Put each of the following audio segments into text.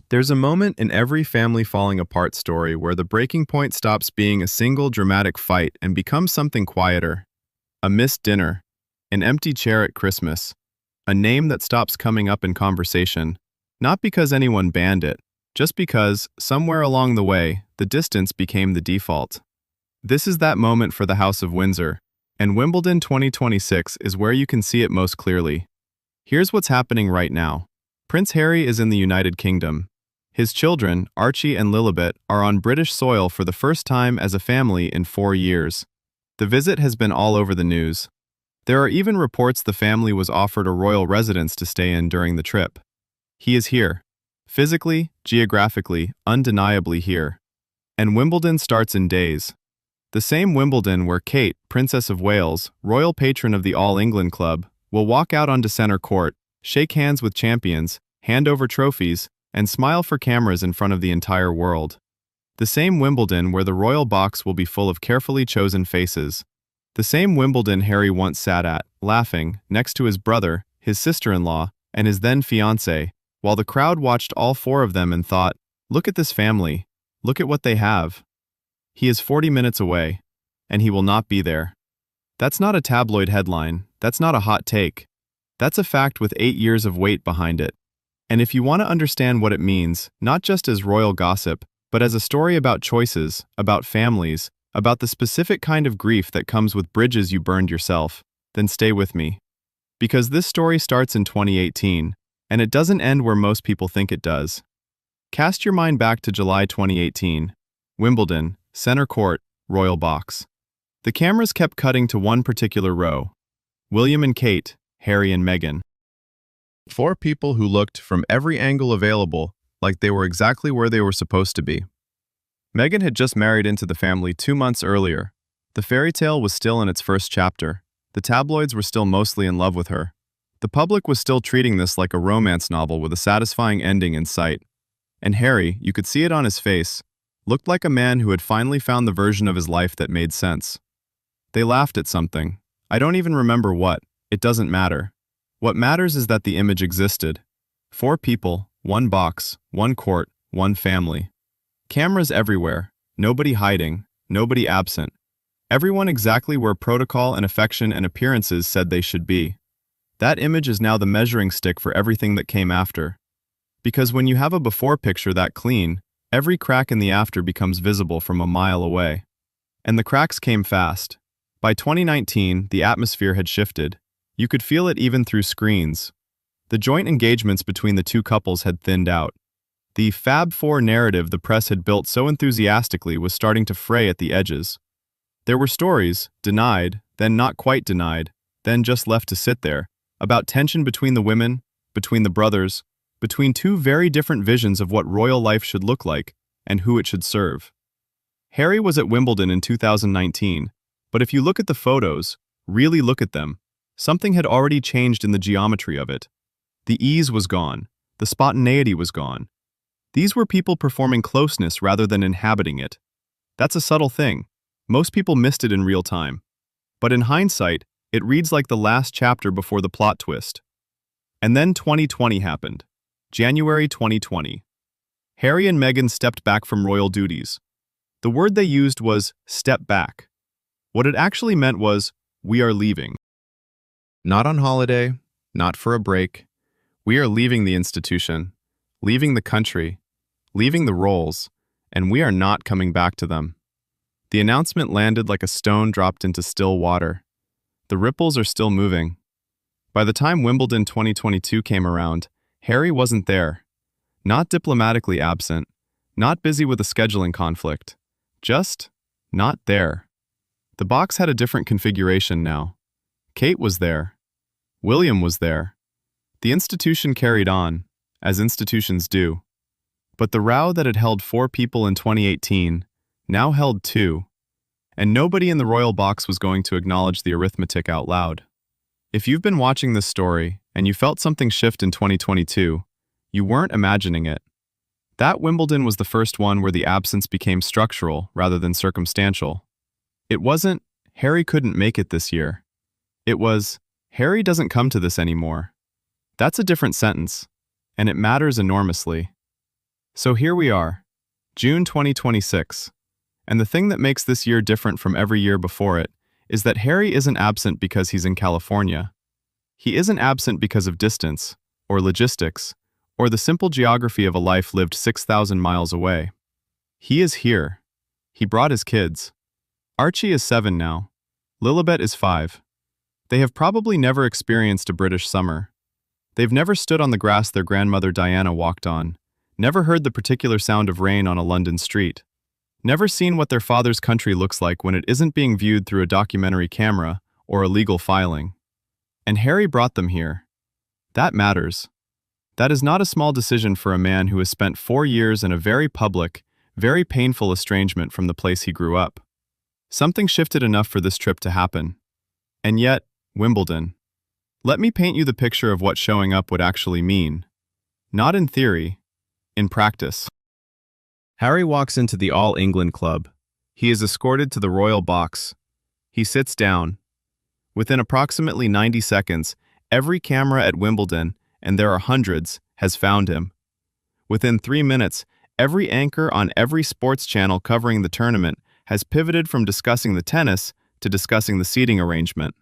There's a moment in every family falling apart story where the breaking point stops being a single dramatic fight and becomes something quieter. A missed dinner, an empty chair at Christmas, a name that stops coming up in conversation, not because anyone banned it, just because, somewhere along the way, the distance became the default. This is that moment for the House of Windsor, and Wimbledon 2026 is where you can see it most clearly. Here's what's happening right now. Prince Harry is in the United Kingdom. His children, Archie and Lilibet, are on British soil for the first time as a family in 4 years. The visit has been all over the news. There are even reports the family was offered a royal residence to stay in during the trip. He is here. Physically, geographically, undeniably here. And Wimbledon starts in days. The same Wimbledon where Kate, Princess of Wales, royal patron of the All England Club, will walk out onto centre court, shake hands with champions, hand over trophies, and smile for cameras in front of the entire world. The same Wimbledon where the royal box will be full of carefully chosen faces. The same Wimbledon Harry once sat at, laughing, next to his brother, his sister-in-law, and his then fiancée, while the crowd watched all 4 of them and thought, "Look at this family. Look at what they have." He is 40 minutes away, and he will not be there. That's not a tabloid headline. That's not a hot take. That's a fact with 8 years of weight behind it. And if you want to understand what it means, not just as royal gossip, but as a story about choices, about families, about the specific kind of grief that comes with bridges you burned yourself, then stay with me. Because this story starts in 2018, and it doesn't end where most people think it does. Cast your mind back to July 2018. Wimbledon, center court, royal box. The cameras kept cutting to one particular row. William and Kate, Harry and Meghan. 4 people who looked from every angle available like they were exactly where they were supposed to be. Meghan had just married into the family 2 months earlier. The fairy tale was still in its first chapter. The tabloids were still mostly in love with her. The public was still treating this like a romance novel with a satisfying ending in sight. And Harry, you could see it on his face, looked like a man who had finally found the version of his life that made sense. They laughed at something. I don't even remember what. It doesn't matter. What matters is that the image existed. 4 people, 1 box, 1 court, 1 family. Cameras everywhere, nobody hiding, nobody absent. Everyone exactly where protocol and affection and appearances said they should be. That image is now the measuring stick for everything that came after. Because when you have a before picture that clean, every crack in the after becomes visible from a mile away. And the cracks came fast. By 2019, the atmosphere had shifted. You could feel it even through screens. The joint engagements between the 2 couples had thinned out. The Fab Four narrative the press had built so enthusiastically was starting to fray at the edges. There were stories, denied, then not quite denied, then just left to sit there, about tension between the women, between the brothers, between 2 very different visions of what royal life should look like and who it should serve. Harry was at Wimbledon in 2019, but if you look at the photos, really look at them, something had already changed in the geometry of it. The ease was gone. The spontaneity was gone. These were people performing closeness rather than inhabiting it. That's a subtle thing. Most people missed it in real time. But in hindsight, it reads like the last chapter before the plot twist. And then 2020 happened. January 2020. Harry and Meghan stepped back from royal duties. The word they used was step back. What it actually meant was, we are leaving. Not on holiday, not for a break. We are leaving the institution, leaving the country, leaving the roles, and we are not coming back to them. The announcement landed like a stone dropped into still water. The ripples are still moving. By the time Wimbledon 2022 came around, Harry wasn't there. Not diplomatically absent, not busy with a scheduling conflict. Just not there. The box had a different configuration now. Kate was there. William was there. The institution carried on, as institutions do. But the row that had held 4 people in 2018 now held 2. And nobody in the royal box was going to acknowledge the arithmetic out loud. If you've been watching this story and you felt something shift in 2022, you weren't imagining it. That Wimbledon was the first one where the absence became structural rather than circumstantial. It wasn't, Harry couldn't make it this year. It was, Harry doesn't come to this anymore. That's a different sentence, and it matters enormously. So here we are, June 2026, and the thing that makes this year different from every year before it is that Harry isn't absent because he's in California. He isn't absent because of distance, or logistics, or the simple geography of a life lived 6,000 miles away. He is here. He brought his kids. Archie is 7 now. Lilibet is 5. They have probably never experienced a British summer. They've never stood on the grass their grandmother Diana walked on, never heard the particular sound of rain on a London street, never seen what their father's country looks like when it isn't being viewed through a documentary camera or a legal filing. And Harry brought them here. That matters. That is not a small decision for a man who has spent 4 years in a very public, very painful estrangement from the place he grew up. Something shifted enough for this trip to happen. And yet, Wimbledon. Let me paint you the picture of what showing up would actually mean. Not in theory, in practice. Harry walks into the All England Club. He is escorted to the royal box. He sits down. Within approximately 90 seconds, every camera at Wimbledon, and there are hundreds, has found him. Within 3 minutes, every anchor on every sports channel covering the tournament has pivoted from discussing the tennis to discussing the seating arrangement.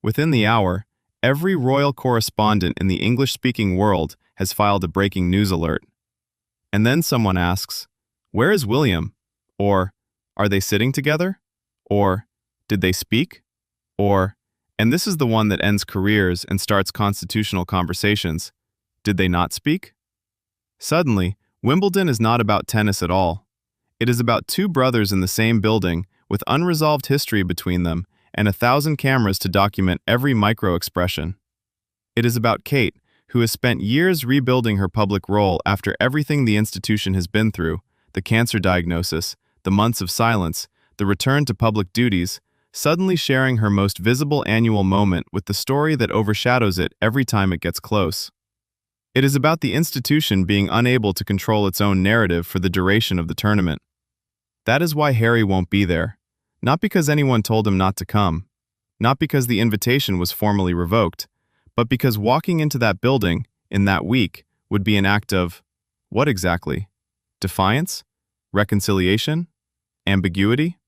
Within the hour, every royal correspondent in the English-speaking world has filed a breaking news alert. And then someone asks, "Where is William?" Or, "Are they sitting together?" Or, "Did they speak?" Or, and this is the one that ends careers and starts constitutional conversations, "Did they not speak?" Suddenly, Wimbledon is not about tennis at all. It is about two brothers in the same building with unresolved history between them and 1,000 cameras to document every micro-expression. It is about Kate, who has spent years rebuilding her public role after everything the institution has been through, the cancer diagnosis, the months of silence, the return to public duties, suddenly sharing her most visible annual moment with the story that overshadows it every time it gets close. It is about the institution being unable to control its own narrative for the duration of the tournament. That is why Harry won't be there. Not because anyone told him not to come, not because the invitation was formally revoked, but because walking into that building, in that week, would be an act of, what exactly? Defiance? Reconciliation? Ambiguity?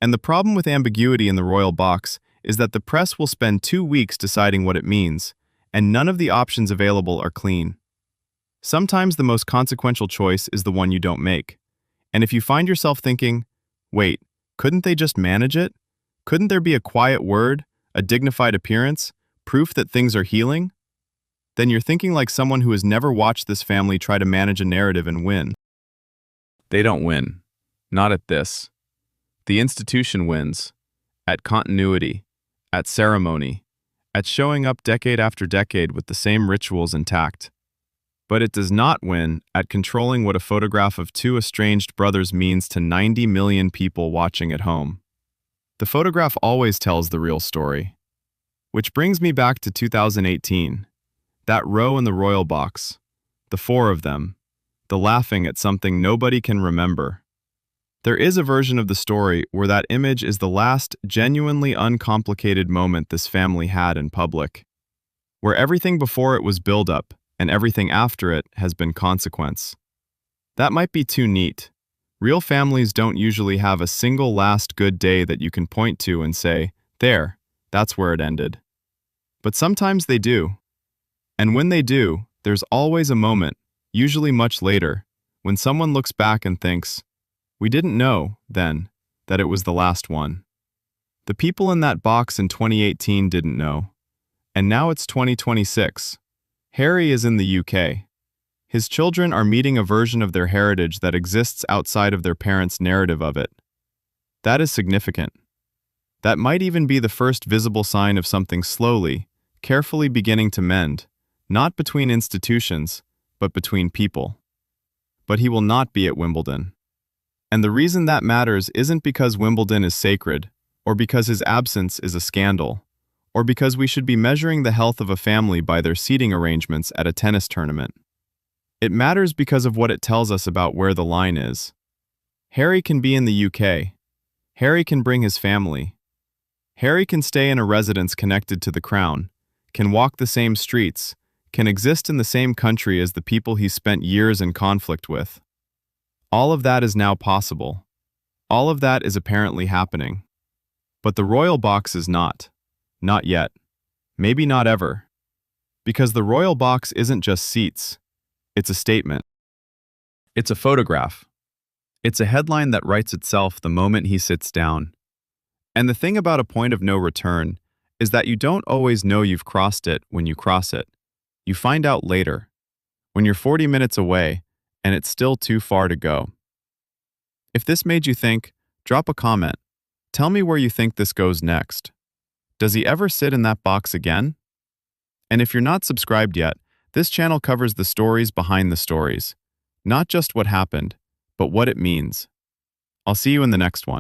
And the problem with ambiguity in the royal box is that the press will spend 2 weeks deciding what it means, and none of the options available are clean. Sometimes the most consequential choice is the one you don't make. And if you find yourself thinking, wait, couldn't they just manage it? Couldn't there be a quiet word, a dignified appearance, proof that things are healing? Then you're thinking like someone who has never watched this family try to manage a narrative and win. They don't win. Not at this. The institution wins. At continuity. At ceremony. At showing up decade after decade with the same rituals intact. But it does not win at controlling what a photograph of two estranged brothers means to 90 million people watching at home. The photograph always tells the real story. Which brings me back to 2018. That row in the royal box. The 4 of them. The laughing at something nobody can remember. There is a version of the story where that image is the last genuinely uncomplicated moment this family had in public. Where everything before it was build-up, and everything after it has been consequence. That might be too neat. Real families don't usually have a single last good day that you can point to and say, there, that's where it ended. But sometimes they do. And when they do, there's always a moment, usually much later, when someone looks back and thinks, we didn't know, then, that it was the last one. The people in that box in 2018 didn't know. And now it's 2026. Harry is in the UK. His children are meeting a version of their heritage that exists outside of their parents' narrative of it. That is significant. That might even be the first visible sign of something slowly, carefully beginning to mend, not between institutions, but between people. But he will not be at Wimbledon. And the reason that matters isn't because Wimbledon is sacred, or because his absence is a scandal, or because we should be measuring the health of a family by their seating arrangements at a tennis tournament. It matters because of what it tells us about where the line is. Harry can be in the UK. Harry can bring his family. Harry can stay in a residence connected to the Crown, can walk the same streets, can exist in the same country as the people he spent years in conflict with. All of that is now possible. All of that is apparently happening. But the royal box is not. Not yet. Maybe not ever. Because the royal box isn't just seats. It's a statement. It's a photograph. It's a headline that writes itself the moment he sits down. And the thing about a point of no return is that you don't always know you've crossed it when you cross it. You find out later, when you're 40 minutes away and it's still too far to go. If this made you think, drop a comment. Tell me where you think this goes next. Does he ever sit in that box again? And if you're not subscribed yet, this channel covers the stories behind the stories. Not just what happened, but what it means. I'll see you in the next one.